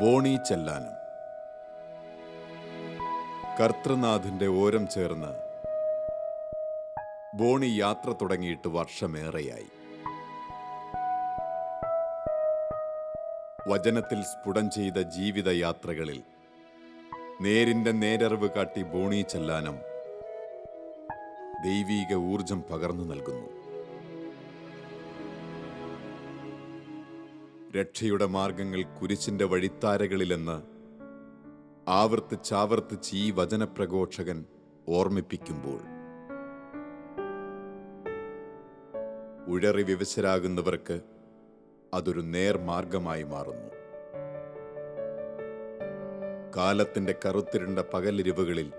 ബോണി ചെല്ലാനം. കർത്തൃനാഥന്റെ ഓരം ചേർന്ന് ബോണി യാത്ര തുടങ്ങിയിട്ട് വർഷമേറെയായി. വചനത്തിൽ സ്ഫുടം ചെയ്ത ജീവിതയാത്രകളിൽ നേരിന്റെ നേരറിവ് കാട്ടി ബോണി ചെല്ലാനം ദൈവീക ഊർജം പകർന്നു നൽകുന്നു. രക്ഷയുടെ മാർഗങ്ങൾ കുരിശിന്റെ വഴിത്താരകളിലെന്ന് ആവർത്തിച്ചാവർത്തിച്ച് ഈ വചനപ്രഘോഷകൻ ഓർമ്മിപ്പിക്കുമ്പോൾ ഉഴറി വിവശരാകുന്നവർക്ക് അതൊരു നേർമാർഗമായി മാറുന്നു. കാലത്തിന്റെ കറുത്തിരുണ്ട പകലിരിവുകളിൽ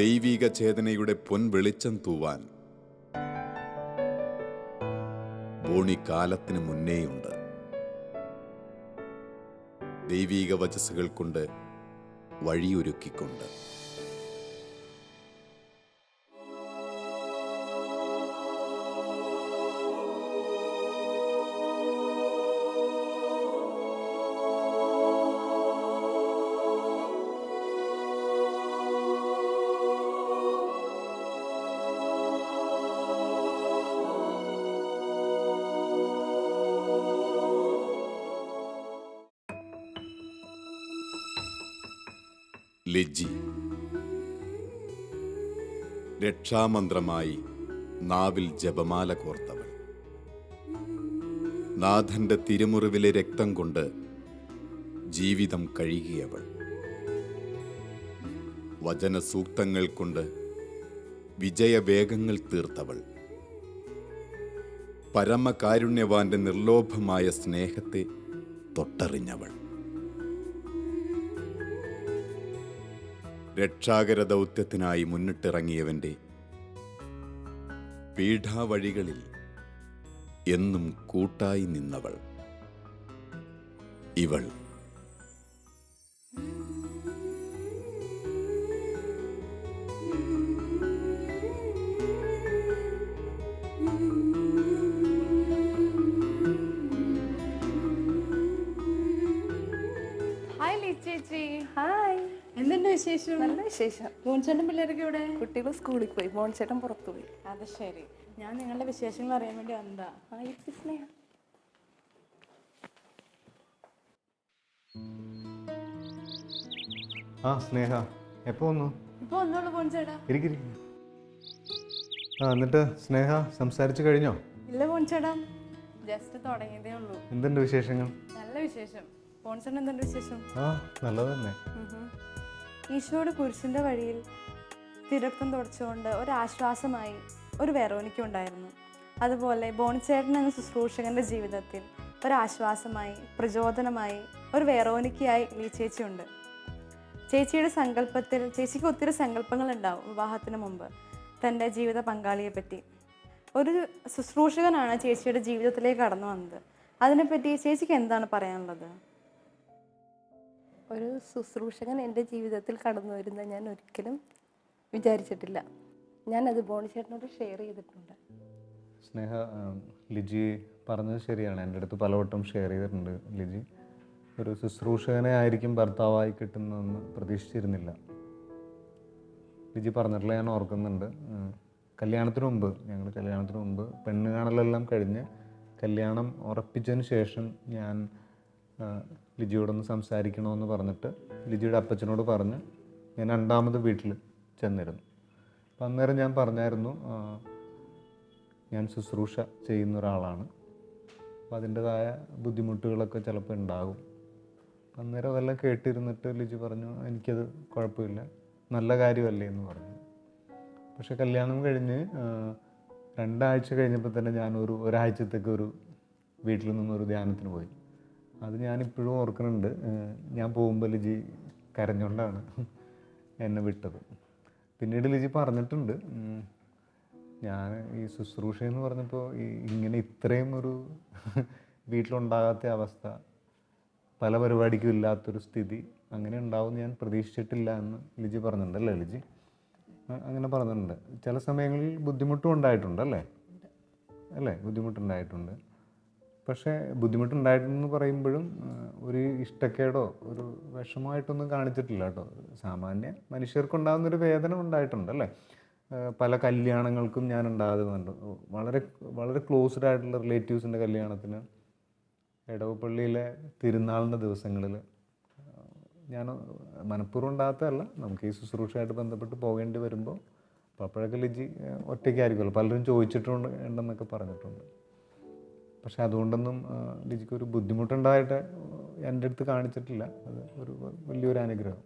ദൈവീക ചേതനയുടെ പൊൻവെളിച്ചം തൂവാൻ ബോണി കാലത്തിന് മുന്നേയുണ്ട്. ദൈവീക വചസ്സുകൾ കൊണ്ട് വഴിയൊരുക്കിക്കൊണ്ട്. ലിജി രക്ഷാമന്ത്രമായി നാവിൽ ജപമാല കോർത്തവൾ, നാഥന്റെ തിരുമുറിവിലെ രക്തം കൊണ്ട് ജീവിതം കഴുകിയവൾ, വചനസൂക്തങ്ങൾ കൊണ്ട് വിജയവേഗങ്ങൾ തീർത്തവൾ, പരമകാരുണ്യവാന്റെ നിർലോഭമായ സ്നേഹത്തെ തൊട്ടറിഞ്ഞവൾ, രക്ഷാകര ദൗത്യത്തിനായി മുന്നിട്ടിറങ്ങിയവന്റെ പീഠാവഴികളിൽ എന്നും കൂട്ടായി നിന്നവൾ ഇവൾ. ഹായ് ചേച്ചി. ഹായ്, എന്തുണ്ട് വിശേഷം? നല്ല വിശേഷം. മോൻചേട്ടൻ പിള്ളേരൊക്കെ ഇവിടെ? കുട്ടികൾ സ്കൂളിൽ പോയി, മോൻചേട്ടൻ പുറത്തു പോയി. അത് ശരി. ഞാൻ നിങ്ങളുടെ വിശേഷങ്ങൾ അറിയാൻ വേണ്ടി വന്നതാ. ഹായ് സ്നേഹ. ആ സ്നേഹ, എപ്പോ വന്നു? ഇപ്പൊ വന്നോളൂ മോൻചേട്ടാ. ഇരിക്കിരി. എന്നിട്ട് സ്നേഹ സംസാരിച്ചു കഴിഞ്ഞോ? ഇല്ല മോൻചേട്ടാ, ജസ്റ്റ് തുടങ്ങിയതേ ഉള്ളൂ. എന്തുണ്ട് വിശേഷങ്ങൾ? നല്ല വിശേഷം. മോൻചേട്ടൻ എന്തുണ്ട് വിശേഷം? ആ നല്ലത് തന്നെ. ഈശോയുടെ കുരിശിന്റെ വഴിയിൽ തിരക്തം തുടച്ചുകൊണ്ട് ഒരാശ്വാസമായി ഒരു വെറോനിക്ക ഉണ്ടായിരുന്നു. അതുപോലെ ബോണിച്ചേട്ടൻ എന്ന ശുശ്രൂഷകന്റെ ജീവിതത്തിൽ ഒരാശ്വാസമായി, പ്രചോദനമായി, ഒരു വെറോനിക്കയായി ചേച്ചിയുണ്ട്. ചേച്ചിയുടെ സങ്കല്പത്തിൽ ചേച്ചിക്ക് ഒത്തിരി സങ്കല്പങ്ങൾ ഉണ്ടാവും വിവാഹത്തിന് മുമ്പ് തൻ്റെ ജീവിത പങ്കാളിയെ പറ്റി. ഒരു ശുശ്രൂഷകനാണ് ചേച്ചിയുടെ ജീവിതത്തിലേക്ക് കടന്നു വന്നത്. അതിനെപ്പറ്റി ചേച്ചിക്ക് എന്താണ് പറയാനുള്ളത്? ഒരു ശുശ്രൂഷകൻ എൻ്റെ ജീവിതത്തിൽ കടന്നു വരുന്ന ഞാൻ ഒരിക്കലും വിചാരിച്ചിട്ടില്ല. ഞാനത് ബോണിച്ചേട്ടനോട് ഷെയർ ചെയ്തിട്ടുണ്ട്. സ്നേഹ, ലിജി പറഞ്ഞത് ശരിയാണ്. എൻ്റെ അടുത്ത് പലവട്ടം ഷെയർ ചെയ്തിട്ടുണ്ട്. ലിജി ഒരു ശുശ്രൂഷകനെ ആയിരിക്കും ഭർത്താവായി കിട്ടുന്നതെന്ന് പ്രതീക്ഷിച്ചിരുന്നില്ല. ലിജി പറഞ്ഞിട്ടുള്ള ഞാൻ ഓർക്കുന്നുണ്ട്. ഞങ്ങൾ കല്യാണത്തിന് മുമ്പ് പെണ്ണ് കാണലെല്ലാം കഴിഞ്ഞ് കല്യാണം ഉറപ്പിച്ചതിന് ശേഷം ഞാൻ ലിജിയോടൊന്ന് സംസാരിക്കണമെന്ന് പറഞ്ഞിട്ട് ലിജിയുടെ അപ്പച്ചനോട് പറഞ്ഞ് ഞാൻ രണ്ടാമത് വീട്ടിൽ ചെന്നിരുന്നു. അപ്പം അന്നേരം ഞാൻ പറഞ്ഞായിരുന്നു, ഞാൻ ശുശ്രൂഷ ചെയ്യുന്ന ഒരാളാണ്, അപ്പം അതിൻ്റെതായ ബുദ്ധിമുട്ടുകളൊക്കെ ചിലപ്പോൾ ഉണ്ടാകും. അപ്പം അന്നേരം അതെല്ലാം കേട്ടിരുന്നിട്ട് ലിജി പറഞ്ഞു, എനിക്കത് കുഴപ്പമില്ല, നല്ല കാര്യമല്ലേ എന്ന് പറഞ്ഞു. പക്ഷെ കല്യാണം കഴിഞ്ഞ് 2 ആഴ്ച കഴിഞ്ഞപ്പോൾ തന്നെ ഒരാഴ്ചത്തേക്ക് വീട്ടിൽ നിന്നൊരു ധ്യാനത്തിന് പോയി. അത് ഞാനിപ്പോഴും ഓർക്കുന്നുണ്ട്. ഞാൻ പോകുമ്പോൾ ലിജി കരഞ്ഞുകൊണ്ടാണ് എന്നെ വിട്ടത്. പിന്നീട് ലിജി പറഞ്ഞിട്ടുണ്ട്, ഞാൻ ഈ ശുശ്രൂഷ എന്ന് പറഞ്ഞപ്പോൾ ഇങ്ങനെ ഇത്രയും ഒരു വീട്ടിലുണ്ടാകാത്ത അവസ്ഥ, പല പരിപാടിക്കും ഇല്ലാത്തൊരു സ്ഥിതി അങ്ങനെ ഉണ്ടാവും ഞാൻ പ്രതീക്ഷിച്ചിട്ടില്ല എന്ന് ലിജി പറഞ്ഞിട്ടുണ്ട്. അല്ലേ ലിജി? അങ്ങനെ പറഞ്ഞിട്ടുണ്ട്. ചില സമയങ്ങളിൽ ബുദ്ധിമുട്ടും ഉണ്ടായിട്ടുണ്ട്. അല്ലേ? ബുദ്ധിമുട്ടുണ്ടായിട്ടുണ്ട്. പക്ഷേ ബുദ്ധിമുട്ടുണ്ടായിട്ടെന്ന് പറയുമ്പോഴും ഒരു ഇഷ്ടക്കേടോ ഒരു വിഷമമായിട്ടൊന്നും കാണിച്ചിട്ടില്ല കേട്ടോ. സാമാന്യ മനുഷ്യർക്കുണ്ടാകുന്നൊരു വേദന ഉണ്ടായിട്ടുണ്ടല്ലേ. പല കല്യാണങ്ങൾക്കും ഞാൻ ഉണ്ടാകുന്നുണ്ട്. വളരെ വളരെ ക്ലോസ്ഡ് ആയിട്ടുള്ള റിലേറ്റീവ്സിൻ്റെ കല്യാണത്തിന് എടവപ്പള്ളിയിലെ തിരുനാളിൻ്റെ ദിവസങ്ങളിൽ ഞാൻ മനഃപൂർവ്വം ഉണ്ടാകത്തല്ല, നമുക്ക് ഈ ശുശ്രൂഷയായിട്ട് ബന്ധപ്പെട്ട് പോകേണ്ടി വരുമ്പോൾ അപ്പോഴൊക്കെ ലിജി ഒറ്റയ്ക്കായിരിക്കുമല്ലോ, പലരും ചോദിച്ചിട്ടുണ്ട് ഉണ്ടെന്നൊക്കെ പറഞ്ഞിട്ടുണ്ട്. പക്ഷെ അതുകൊണ്ടൊന്നും ലിജിക്ക് ഒരു ബുദ്ധിമുട്ടുണ്ടായിട്ട് എൻ്റെ അടുത്ത് കാണിച്ചിട്ടില്ല. അത് ഒരു വലിയൊരു അനുഗ്രഹം.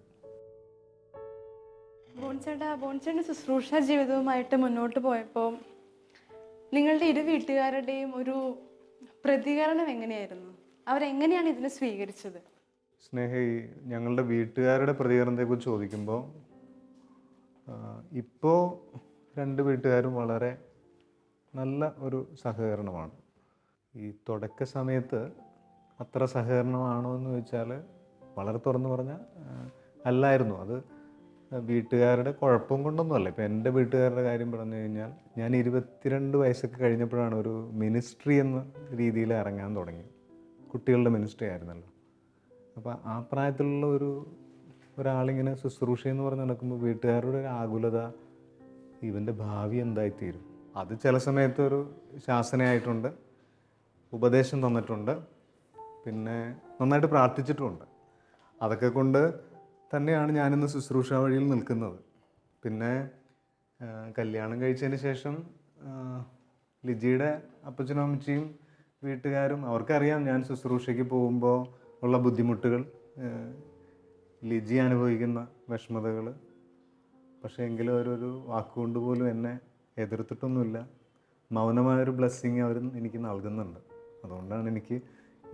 ബോൺചേട്ടൻ്റെ ശുശ്രൂഷ ജീവിതവുമായിട്ട് മുന്നോട്ട് പോയപ്പോൾ നിങ്ങളുടെ ഇരു വീട്ടുകാരുടെയും ഒരു പ്രതികരണം എങ്ങനെയായിരുന്നു? അവരെങ്ങനെയാണ് ഇതിനെ സ്വീകരിച്ചത്? സ്നേഹ, ഞങ്ങളുടെ വീട്ടുകാരുടെ പ്രതികരണത്തെക്കുറിച്ച് ചോദിക്കുമ്പോൾ ഇപ്പോൾ രണ്ട് വീട്ടുകാരും വളരെ നല്ല ഒരു സഹകരണമാണ്. ഈ തുടക്ക സമയത്ത് അത്ര സഹകരണമാണോ എന്ന് ചോദിച്ചാൽ വളരെ തുറന്നു പറഞ്ഞാൽ അല്ലായിരുന്നു. അത് വീട്ടുകാരുടെ കുഴപ്പം കൊണ്ടൊന്നുമല്ല. ഇപ്പോൾ എൻ്റെ വീട്ടുകാരുടെ കാര്യം പറഞ്ഞു കഴിഞ്ഞാൽ ഞാൻ 22 വയസ്സൊക്കെ കഴിഞ്ഞപ്പോഴാണ് ഒരു മിനിസ്ട്രി എന്ന രീതിയിൽ ഇറങ്ങാൻ തുടങ്ങിയത്. കുട്ടികളുടെ മിനിസ്ട്രി ആയിരുന്നല്ലോ. അപ്പോൾ ആ പ്രായത്തിലുള്ള ഒരാളിങ്ങനെ ശുശ്രൂഷ എന്ന് പറഞ്ഞ് നടക്കുമ്പോൾ വീട്ടുകാരുടെ ഒരു ആകുലത, ഇവൻ്റെ ഭാവി എന്തായിത്തീരും. അത് ചില സമയത്ത് ഒരു ശാസനയായിട്ടുണ്ട്, ഉപദേശം തന്നിട്ടുണ്ട്, പിന്നെ നന്നായിട്ട് പ്രാർത്ഥിച്ചിട്ടുമുണ്ട്. അതൊക്കെ കൊണ്ട് തന്നെയാണ് ഞാനിന്ന് ശുശ്രൂഷ വഴിയിൽ നിൽക്കുന്നത്. പിന്നെ കല്യാണം കഴിച്ചതിന് ശേഷം ലിജിയുടെ അപ്പച്ചനും അമ്മച്ചിയും വീട്ടുകാരും അവർക്കറിയാം ഞാൻ ശുശ്രൂഷയ്ക്ക് പോകുമ്പോൾ ഉള്ള ബുദ്ധിമുട്ടുകൾ, ലിജി അനുഭവിക്കുന്ന വിഷമതകൾ. പക്ഷേ എങ്കിലും അവരൊരു വാക്കുകൊണ്ട് പോലും എന്നെ എതിർത്തിട്ടൊന്നുമില്ല. മൗനമായൊരു ബ്ലെസ്സിങ് അവർ എനിക്ക് നൽകുന്നുണ്ട്. അതുകൊണ്ടാണ് എനിക്ക്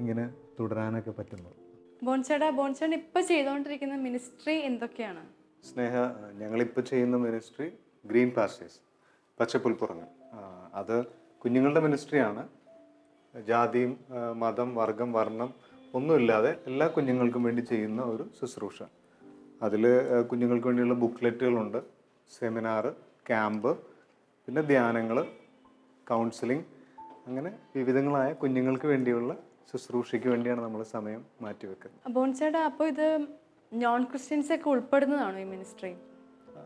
ഇങ്ങനെ തുടരാനൊക്കെ പറ്റുന്നത്. ബോൺചേട്ടൻ ഇപ്പോൾ ചെയ്തുകൊണ്ടിരിക്കുന്ന മിനിസ്ട്രി എന്തൊക്കെയാണ്? സ്നേഹ, ഞങ്ങളിപ്പോൾ ചെയ്യുന്ന മിനിസ്ട്രി ഗ്രീൻ പാസ്റ്റേഴ്സ്, പച്ചപ്പുൽപ്പുറങ്ങൾ. അത് കുഞ്ഞുങ്ങളുടെ മിനിസ്ട്രിയാണ്. ജാതിയും മതം വർഗം വർണ്ണം ഒന്നുമില്ലാതെ എല്ലാ കുഞ്ഞുങ്ങൾക്കും വേണ്ടി ചെയ്യുന്ന ഒരു ശുശ്രൂഷ. അതിൽ കുഞ്ഞുങ്ങൾക്ക് വേണ്ടിയുള്ള ബുക്ക്ലെറ്റുകളുണ്ട്, സെമിനാറ്, ക്യാമ്പ്, പിന്നെ ധ്യാനങ്ങൾ, കൗൺസിലിംഗ്, അങ്ങനെ വിവിധങ്ങളായ കുഞ്ഞുങ്ങൾക്ക് വേണ്ടിയുള്ള ശുശ്രൂഷയ്ക്ക് വേണ്ടിയാണ് നമ്മൾ സമയം മാറ്റിവെക്കുന്നത്. ബോൺചേട്ടാ, അപ്പോൾ ഇത് നോൺ ക്രിസ്ത്യൻസ് ഒക്കെ ഉൾപ്പെടുന്നതാണോ ഈ മിനിസ്ട്രി?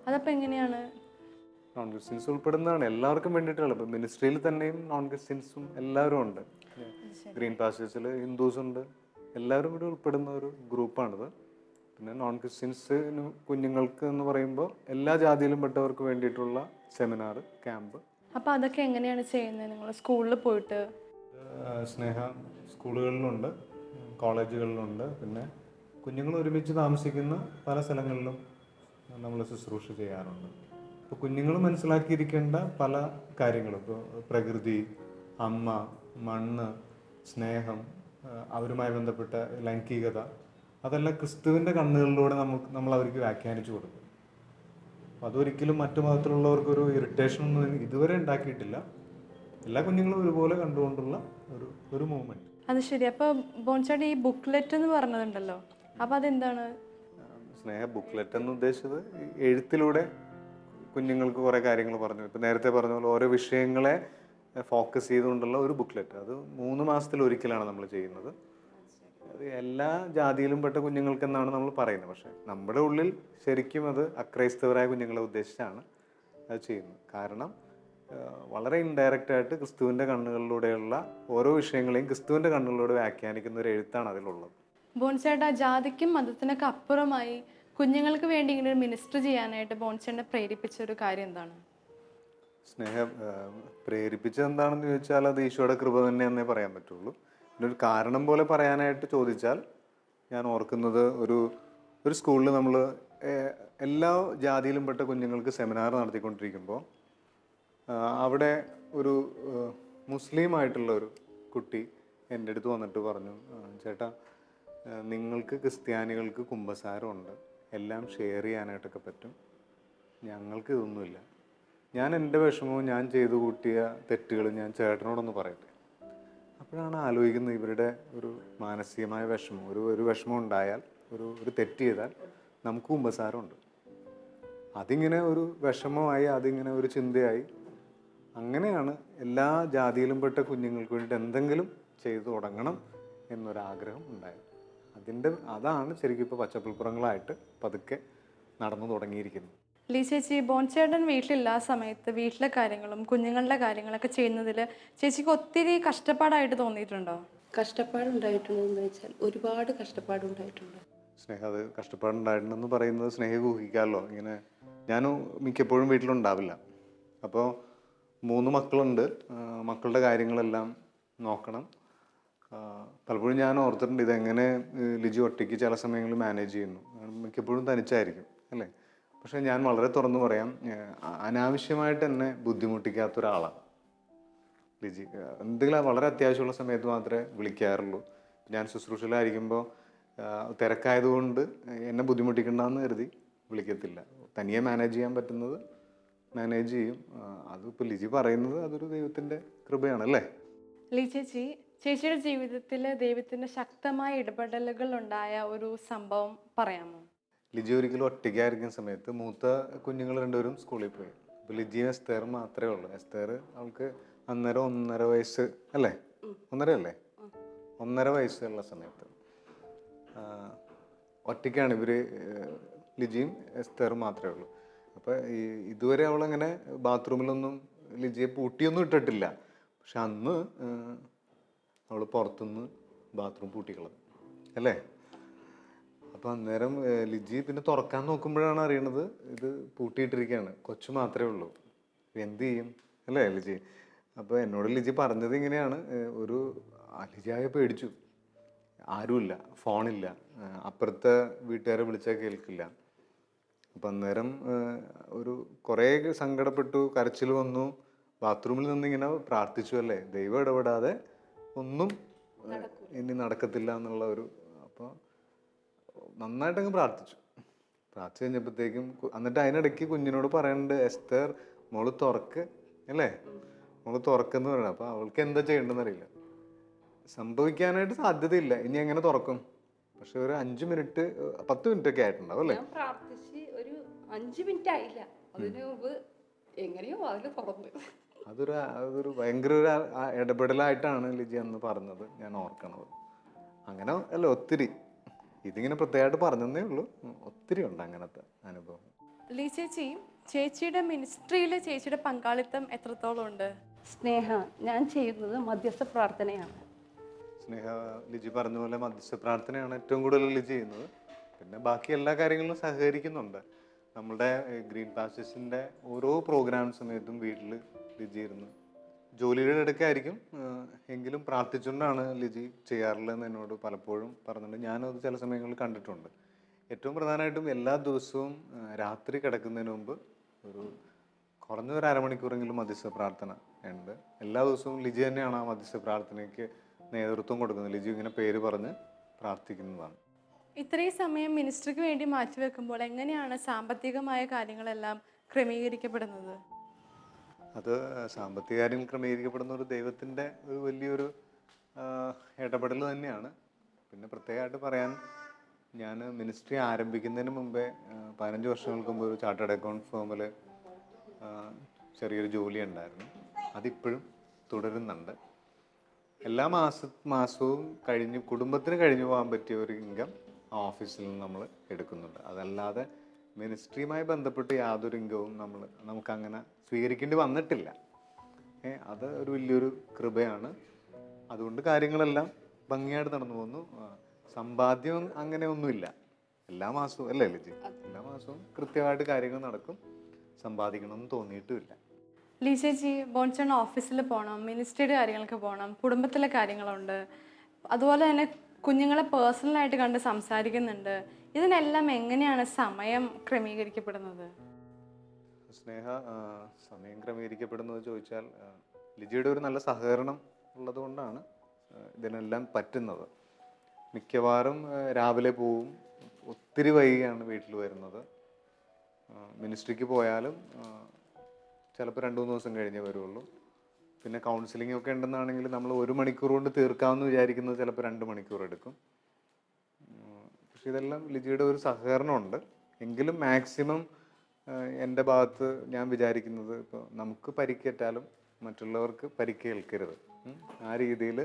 അതപ്പോൾ എങ്ങനെയാണ്? നോൺ ക്രിസ്ത്യൻസ് ഉൾപ്പെടുന്നതാണ്, എല്ലാവർക്കും വേണ്ടിയിട്ടുള്ളത്. ഇപ്പം മിനിസ്ട്രിയിൽ തന്നെയും നോൺ ക്രിസ്ത്യൻസും എല്ലാവരും ഉണ്ട്. ഗ്രീൻ പാസ്റ്റേഴ്സിൽ ഹിന്ദുസ് ഉണ്ട്, എല്ലാവരും കൂടി ഉൾപ്പെടുന്ന ഒരു ഗ്രൂപ്പാണിത്. പിന്നെ നോൺ ക്രിസ്ത്യൻസ് കുഞ്ഞുങ്ങൾക്ക് എന്ന് പറയുമ്പോൾ എല്ലാ ജാതിയിലും പെട്ടവർക്ക് വേണ്ടിയിട്ടുള്ള സെമിനാർ, ക്യാമ്പ്. അപ്പോൾ അതൊക്കെ എങ്ങനെയാണ് ചെയ്യുന്നത്? നിങ്ങൾ സ്കൂളിൽ പോയിട്ട്? സ്നേഹ, സ്കൂളുകളിലുണ്ട്, കോളേജുകളിലുണ്ട്, പിന്നെ കുഞ്ഞുങ്ങൾ ഒരുമിച്ച് താമസിക്കുന്ന പല സ്ഥലങ്ങളിലും നമ്മൾ ശുശ്രൂഷ ചെയ്യാറുണ്ട്. ഇപ്പോൾ കുഞ്ഞുങ്ങൾ മനസ്സിലാക്കിയിരിക്കേണ്ട പല കാര്യങ്ങളും, ഇപ്പോൾ പ്രകൃതി, അമ്മ, മണ്ണ്, സ്നേഹം, അവരുമായി ബന്ധപ്പെട്ട ലൈംഗികത, അതെല്ലാം ക്രിസ്തുവിൻ്റെ കണ്ണുകളിലൂടെ നമ്മൾ അവർക്ക് വ്യാഖ്യാനിച്ചു കൊടുക്കും. അപ്പോൾ അതൊരിക്കലും മറ്റു മതത്തിലുള്ളവർക്കൊരു ഇറിറ്റേഷൻ ഒന്നും ഇതുവരെ ഉണ്ടാക്കിയിട്ടില്ല. എല്ലാ കുഞ്ഞുങ്ങളും ഒരുപോലെ കണ്ടുകൊണ്ടുള്ള ഒരു മൂവ്മെൻറ്റ്. അത് ശരി. അപ്പോൾ ബോൺചേട്ടൻ ഈ ബുക്ക്ലെറ്റ് എന്ന് പറഞ്ഞതുണ്ടല്ലോ, അപ്പോൾ അതെന്താണ്? സ്നേഹ, ബുക്ക്ലെറ്റ് എന്ന് ഉദ്ദേശിച്ചത് എഴുത്തിലൂടെ കുഞ്ഞുങ്ങൾക്ക് കുറേ കാര്യങ്ങൾ പറഞ്ഞു. ഇപ്പോൾ നേരത്തെ പറഞ്ഞ പോലെ ഓരോ വിഷയങ്ങളെ ഫോക്കസ് ചെയ്തുകൊണ്ടുള്ള ഒരു ബുക്ക്ലെറ്റ്. അത് 3 മാസത്തിലൊരിക്കലാണ് നമ്മൾ ചെയ്യുന്നത്. അത് എല്ലാ ജാതിയിലും പെട്ട കുഞ്ഞുങ്ങൾക്കെന്നാണ് നമ്മൾ പറയുന്നത്. പക്ഷേ നമ്മുടെ ഉള്ളിൽ ശരിക്കും അത് അക്രൈസ്തവരായ കുഞ്ഞുങ്ങളെ ഉദ്ദേശിച്ചാണ് അത് ചെയ്യുന്നത്. കാരണം വളരെ ഇൻഡയറക്റ്റായിട്ട് ക്രിസ്തുവിൻ്റെ കണ്ണുകളിലൂടെയുള്ള ഓരോ വിഷയങ്ങളെയും ക്രിസ്തുവിൻ്റെ കണ്ണുകളിലൂടെ വ്യാഖ്യാനിക്കുന്ന ഒരു എഴുത്താണ് അതിലുള്ളത്. ബോൺചേട്ടാ, ജാതിക്കും മതത്തിനൊക്കെ അപ്പുറമായി കുഞ്ഞുങ്ങൾക്ക് വേണ്ടി ഇങ്ങനെ ഒരു മിനിസ്റ്റർ ചെയ്യാനായിട്ട് ബോൺചേട്ടനെ പ്രേരിപ്പിച്ച ഒരു കാര്യം എന്താണ്? സ്നേഹം, പ്രേരിപ്പിച്ചത് എന്താണെന്ന് ചോദിച്ചാൽ അത് ഈശോയുടെ കൃപ തന്നെയെന്നേ പറയാൻ പറ്റുള്ളൂ. പിന്നെ ഒരു കാരണം പോലെ പറയാനായിട്ട് ചോദിച്ചാൽ ഞാൻ ഓർക്കുന്നത് ഒരു സ്കൂളിൽ നമ്മൾ എല്ലാ ജാതിയിലും പെട്ട കുഞ്ഞുങ്ങൾക്ക് സെമിനാർ നടത്തിക്കൊണ്ടിരിക്കുമ്പോൾ അവിടെ ഒരു മുസ്ലിം ആയിട്ടുള്ള ഒരു കുട്ടി എൻ്റെ അടുത്ത് വന്നിട്ട് പറഞ്ഞു, ചേട്ടാ, നിങ്ങൾക്ക് ക്രിസ്ത്യാനികൾക്ക് കുമ്പസാരമുണ്ട്, എല്ലാം ഷെയർ ചെയ്യാനായിട്ടൊക്കെ പറ്റും, ഞങ്ങൾക്ക് ഇതൊന്നുമില്ല. ഞാൻ എൻ്റെ വിഷമവും ഞാൻ ചെയ്തു കൂട്ടിയ തെറ്റുകളും ഞാൻ ചേട്ടനോടൊന്ന് പറയട്ടെ. അപ്പോഴാണ് ആലോചിക്കുന്നത് ഇവരുടെ ഒരു മാനസികമായ വിഷമം, ഒരു വിഷമം ഉണ്ടായാൽ, ഒരു തെറ്റ് ചെയ്താൽ നമുക്ക് കുമ്പസാരമുണ്ട്. അതിങ്ങനെ ഒരു വിഷമമായി, അതിങ്ങനെ ഒരു ചിന്തയായി. അങ്ങനെയാണ് എല്ലാ ജാതിയിലും പെട്ട കുഞ്ഞുങ്ങൾക്ക് വേണ്ടിയിട്ട് എന്തെങ്കിലും ചെയ്തു തുടങ്ങണം എന്നൊരാഗ്രഹം ഉണ്ടായത്. അതാണ് ശരിക്കും ഇപ്പോൾ പച്ചപ്പുൽപ്പുറങ്ങളായിട്ട് പതുക്കെ നടന്നു തുടങ്ങിയിരിക്കുന്നത്. ലീ ചേച്ചി, ബോൺചേട്ടൻ വീട്ടിലില്ല ആ സമയത്ത് വീട്ടിലെ കാര്യങ്ങളും കുഞ്ഞുങ്ങളുടെ കാര്യങ്ങളൊക്കെ ചെയ്യുന്നതിൽ ചേച്ചിക്ക് ഒത്തിരി കഷ്ടപ്പാടായിട്ട് തോന്നിയിട്ടുണ്ടോ? കഷ്ടപ്പാടുണ്ടായിട്ടുണ്ടെന്ന് വെച്ചാൽ ഒരുപാട് കഷ്ടപ്പാടുണ്ടായിട്ടുണ്ട്. സ്നേഹ അത് കഷ്ടപ്പാടുണ്ടായിട്ടുണ്ടെന്ന് പറയുന്നത് സ്നേഹ ഊഹിക്കാമല്ലോ. ഇങ്ങനെ ഞാനും മിക്കപ്പോഴും വീട്ടിലുണ്ടാവില്ല. അപ്പോൾ 3 മക്കളുണ്ട്. മക്കളുടെ കാര്യങ്ങളെല്ലാം നോക്കണം. പലപ്പോഴും ഞാൻ ഓർത്തിട്ടുണ്ട് ഇതെങ്ങനെ ലിജി ഒറ്റയ്ക്ക് ചില സമയങ്ങളിൽ മാനേജ് ചെയ്യുന്നു. മിക്കപ്പോഴും തനിച്ചായിരിക്കും അല്ലേ. പക്ഷേ ഞാൻ വളരെ തുറന്നു പറയാം, അനാവശ്യമായിട്ട് എന്നെ ബുദ്ധിമുട്ടിക്കാത്ത ഒരാളാണ് ലിജി. എന്തെങ്കിലും വളരെ അത്യാവശ്യമുള്ള സമയത്ത് മാത്രമേ വിളിക്കാറുള്ളൂ. ഞാൻ ശുശ്രൂഷയിലായിരിക്കുമ്പോൾ തിരക്കായതുകൊണ്ട് എന്നെ ബുദ്ധിമുട്ടിക്കണ്ടെന്ന് കരുതി വിളിക്കത്തില്ല. തനിയെ മാനേജ് ചെയ്യാൻ പറ്റുന്നത് മാനേജ് ചെയ്യും. അതിപ്പോൾ ലിജി പറയുന്നത് അതൊരു ദൈവത്തിൻ്റെ കൃപയാണല്ലേ. ലീ ചേച്ചി, ചേച്ചിയുടെ ജീവിതത്തിൽ ദൈവത്തിൻ്റെ ശക്തമായ ഇടപെടലുകൾ ഉണ്ടായ ഒരു സംഭവം പറയാമോ? ലിജി ഒരിക്കലും ഒറ്റയ്ക്കായിരിക്കുന്ന സമയത്ത് മൂത്ത കുഞ്ഞുങ്ങൾ രണ്ടുപേരും സ്കൂളിൽ പോയി. അപ്പോൾ ലിജിയും എസ്തേറും മാത്രമേ ഉള്ളൂ. എസ്തേർ അവൾക്ക് അന്നേരം 1.5 വയസ്സ് അല്ലേ, 1.5 അല്ലേ, 1.5 വയസ്സുള്ള സമയത്ത് ഒറ്റയ്ക്കാണ് ഇവർ, ലിജിയും എസ്തേറും മാത്രമേ ഉള്ളൂ. അപ്പോൾ ഇതുവരെ അവളങ്ങനെ ബാത്റൂമിലൊന്നും ലിജിയെ പൂട്ടിയൊന്നും ഇട്ടിട്ടില്ല. പക്ഷെ അന്ന് അവൾ പുറത്തുനിന്ന് ബാത്റൂം പൂട്ടിക്കളത് അല്ലേ. അപ്പോൾ അന്നേരം ലിജി പിന്നെ തുറക്കാൻ നോക്കുമ്പോഴാണ് അറിയണത് ഇത് പൂട്ടിയിട്ടിരിക്കുകയാണ്, കൊച്ചു മാത്രമേ ഉള്ളൂ. എന്ത് ചെയ്യും അല്ലേ ലിജി. അപ്പോൾ എന്നോട് ലിജി പറഞ്ഞത് ഇങ്ങനെയാണ്, ലിജിയാകെ പേടിച്ചു. ആരുമില്ല, ഫോണില്ല, അപ്പുറത്തെ വീട്ടുകാരെ വിളിച്ചാൽ കേൾക്കില്ല. അപ്പം അന്നേരം കുറേ സങ്കടപ്പെട്ടു, കരച്ചിൽ വന്നു. ബാത്റൂമിൽ നിന്നിങ്ങനെ പ്രാർത്ഥിച്ചു അല്ലേ, ദൈവം ഇടപെടാതെ ഒന്നും ഇനി നടക്കത്തില്ല എന്നുള്ള അപ്പോൾ നന്നായിട്ടങ്ങ് പ്രാർത്ഥിച്ചു കഴിഞ്ഞപ്പോഴത്തേക്കും എന്നിട്ട് അതിനിടയ്ക്ക് കുഞ്ഞിനോട് പറയുന്നുണ്ട്, എസ്തേർ മോള് തുറക്ക് അല്ലേ, മോള് തുറക്കെന്ന് പറയണം. അപ്പോൾ അവൾക്ക് എന്താ ചെയ്യേണ്ടതെന്ന് അറിയില്ല. സംഭവിക്കാനായിട്ട് സാധ്യതയില്ല, ഇനി എങ്ങനെ തുറക്കും. പക്ഷെ ഒരു 5 മിനിറ്റ് 10 മിനിറ്റ് ഒക്കെ ആയിട്ടുണ്ടാവും അല്ലേ. ഞാൻ പ്രാർത്ഥിച്ച് ഒരു 5 മിനിറ്റ് ആയില്ല, അതിന് മുമ്പ് എങ്ങനെയോ അതിൽ തുറന്നു. അതൊരു ഭയങ്കര ഒരു ഇടപെടലായിട്ടാണ് ലിജി അന്ന് പറഞ്ഞത് ഞാൻ ഓർക്കണത്. അങ്ങനെ അല്ല, ഒത്തിരി ഇതിങ്ങനെ പ്രത്യേകമായിട്ട് പറഞ്ഞതേ ഉള്ളൂ, ഒത്തിരി ഉണ്ട് അങ്ങനത്തെ അനുഭവം. ലീ ചേച്ചി, ചേച്ചിയുടെ മിനിസ്ട്രിയിൽ ചേച്ചിയുടെ പങ്കാളിത്തം എത്രത്തോളം ഉണ്ട്? സ്നേഹ, ഞാൻ ചെയ്യുന്നത് മധ്യസ്ഥ പ്രാർത്ഥനയാണ്. സ്നേഹ ലിജി പറഞ്ഞ പോലെ മധ്യസ്ഥ പ്രാർത്ഥനയാണ് ഏറ്റവും കൂടുതൽ ലിജി ചെയ്യുന്നത്. പിന്നെ ബാക്കി എല്ലാ കാര്യങ്ങളിലും സഹകരിക്കുന്നുണ്ട്. നമ്മളുടെ ഗ്രീൻ പാസ്റ്റേഴ്സിൻ്റെ ഓരോ പ്രോഗ്രാം സമയത്തും വീട്ടിൽ ലിജി ഇരുന്ന് ജോലിയുടെ ഇടയ്ക്കായിരിക്കും എങ്കിലും പ്രാർത്ഥിച്ചുകൊണ്ടാണ് ലിജി ചെയ്യാറുള്ളതെന്ന് എന്നോട് പലപ്പോഴും പറഞ്ഞിട്ടുണ്ട്. ഞാനത് ചില സമയങ്ങളിൽ കണ്ടിട്ടുണ്ട്. ഏറ്റവും പ്രധാനമായിട്ടും എല്ലാ ദിവസവും രാത്രി കിടക്കുന്നതിന് മുമ്പ് കുറഞ്ഞ ഒരു അരമണിക്കൂറെങ്കിലും മധ്യസ്ഥ പ്രാർത്ഥന ഉണ്ട്. എല്ലാ ദിവസവും ലിജി തന്നെയാണ് ആ മധ്യസ്ഥ പ്രാർത്ഥനയ്ക്ക് നേതൃത്വം കൊടുക്കുന്നത്. ലിജി ഇങ്ങനെ പേര് പറഞ്ഞ് പ്രാർത്ഥിക്കുന്നതാണ്. ഇത്രയും സമയം മിനിസ്ട്രിക്ക് വേണ്ടി മാറ്റിവെക്കുമ്പോൾ എങ്ങനെയാണ് സാമ്പത്തികമായ കാര്യങ്ങളെല്ലാം ക്രമീകരിക്കപ്പെടുന്നത്? അത് സാമ്പത്തിക കാര്യങ്ങൾ ക്രമീകരിക്കപ്പെടുന്ന ഒരു ദൈവത്തിൻ്റെ ഒരു വലിയൊരു ഇടപെടൽ തന്നെയാണ്. പിന്നെ പ്രത്യേകമായിട്ട് പറയാൻ, ഞാൻ മിനിസ്ട്രി ആരംഭിക്കുന്നതിന് മുമ്പേ 15 വർഷങ്ങൾക്ക് മുമ്പ് ഒരു ചാർട്ടേഡ് അക്കൗണ്ട് ഫേമിൽ ചെറിയൊരു ജോലി ഉണ്ടായിരുന്നു. അതിപ്പോഴും തുടരുന്നുണ്ട്. എല്ലാ മാസവും കുടുംബത്തിന് കഴിഞ്ഞു പോകാൻ പറ്റിയ ഒരു ഇൻകം ആ ഓഫീസിൽ നിന്ന് നമ്മൾ എടുക്കുന്നുണ്ട്. അതല്ലാതെ മിനിസ്ട്രിയുമായി ബന്ധപ്പെട്ട് യാതൊരു ഇൻകവും നമുക്കങ്ങനെ സ്വീകരിക്കേണ്ടി വന്നിട്ടില്ല. അത് ഒരു വലിയൊരു കൃപയാണ്. അതുകൊണ്ട് കാര്യങ്ങളെല്ലാം ഭംഗിയായിട്ട് നടന്നു പോകുന്നു. സമ്പാദ്യം അങ്ങനെ ഒന്നുമില്ല. എല്ലാ മാസവും അല്ലേ ലിജി, എല്ലാ മാസവും കൃത്യമായിട്ട് കാര്യങ്ങൾ നടക്കും. സമ്പാദിക്കണമെന്ന് തോന്നിയിട്ടുമില്ല. ലീ ചേച്ചി, ബോൺചേട്ടൻ ഓഫീസിൽ പോകണം, മിനിസ്ട്രിയുടെ കാര്യങ്ങൾക്ക് പോകണം, കുടുംബത്തിലെ കാര്യങ്ങളുണ്ട്, അതുപോലെ തന്നെ കുഞ്ഞുങ്ങളെ പേഴ്സണലായിട്ട് കണ്ട് സംസാരിക്കുന്നുണ്ട്. ഇതിനെല്ലാം എങ്ങനെയാണ് സമയം ക്രമീകരിക്കപ്പെടുന്നത്? സ്നേഹ, സമയം ക്രമീകരിക്കപ്പെടുന്നത് ചോദിച്ചാൽ ലിജിയുടെ ഒരു നല്ല സഹകരണം ഉള്ളത് കൊണ്ടാണ് ഇതിനെല്ലാം പറ്റുന്നത്. മിക്കവാറും രാവിലെ പോവും, ഒത്തിരി വൈകിയാണ് വീട്ടിൽ വരുന്നത്. മിനിസ്ട്രിക്ക് പോയാലും ചിലപ്പോൾ 2-3 ദിവസം കഴിഞ്ഞേ വരുള്ളൂ. പിന്നെ കൗൺസിലിംഗ് ഒക്കെ ഉണ്ടെന്നാണെങ്കിൽ നമ്മൾ 1 മണിക്കൂർ കൊണ്ട് തീർക്കാമെന്ന് വിചാരിക്കുന്നത് ചിലപ്പോൾ 2 മണിക്കൂർ എടുക്കും. പക്ഷെ ഇതെല്ലാം ലിജിയുടെ ഒരു സഹകരണമുണ്ട്. എങ്കിലും മാക്സിമം എൻ്റെ ഭാഗത്ത് ഞാൻ വിചാരിക്കുന്നത്, ഇപ്പോൾ നമുക്ക് പരിക്കേറ്റാലും മറ്റുള്ളവർക്ക് പരിക്കേൽക്കരുത്, ആ രീതിയിൽ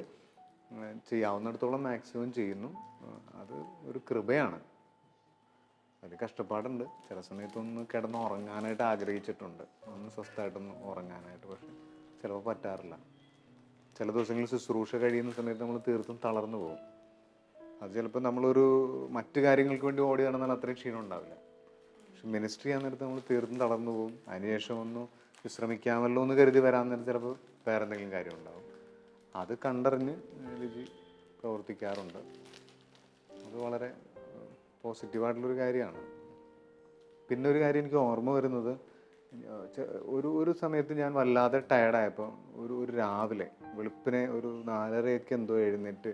ചെയ്യാവുന്നിടത്തോളം മാക്സിമം ചെയ്യുന്നു. അത് ഒരു കൃപയാണ്. അതിൽ കഷ്ടപ്പാടുണ്ട്. ചില സമയത്തൊന്ന് കിടന്ന് ഉറങ്ങാനായിട്ട് ആഗ്രഹിച്ചിട്ടുണ്ട്, ഒന്ന് സ്വസ്ഥമായിട്ടൊന്ന് ഉറങ്ങാനായിട്ട്. പക്ഷെ ചിലപ്പോൾ പറ്റാറില്ല. ചില ദിവസങ്ങളിൽ ശുശ്രൂഷ കഴിയുന്ന സമയത്ത് നമ്മൾ തീർത്തും തളർന്നു പോകും. അത് ചിലപ്പോൾ നമ്മളൊരു മറ്റു കാര്യങ്ങൾക്ക് വേണ്ടി ഓടി നടന്നാൽ അത്രയും ക്ഷീണം ഉണ്ടാവില്ല. പക്ഷെ മിനിസ്ട്രി ചെയ്യാൻ നേരത്ത് നമ്മൾ തീർത്തും തളർന്നു പോകും. അതിനുശേഷം ഒന്ന് വിശ്രമിക്കാമല്ലോ എന്ന് കരുതി വരാൻ നേരം ചിലപ്പോൾ വേറെ എന്തെങ്കിലും കാര്യം ഉണ്ടാവും. അത് കണ്ടറിഞ്ഞ് ലിജി പ്രവർത്തിക്കാറുണ്ട്. അത് വളരെ പോസിറ്റീവായിട്ടുള്ളൊരു കാര്യമാണ്. പിന്നെ ഒരു കാര്യം എനിക്ക് ഓർമ്മ വരുന്നത്, ഒരു സമയത്ത് ഞാൻ വല്ലാതെ ടയർഡായപ്പോൾ ഒരു രാവിലെ വെളുപ്പിനെ ഒരു 4:30 എന്തോ എഴുന്നേറ്റ്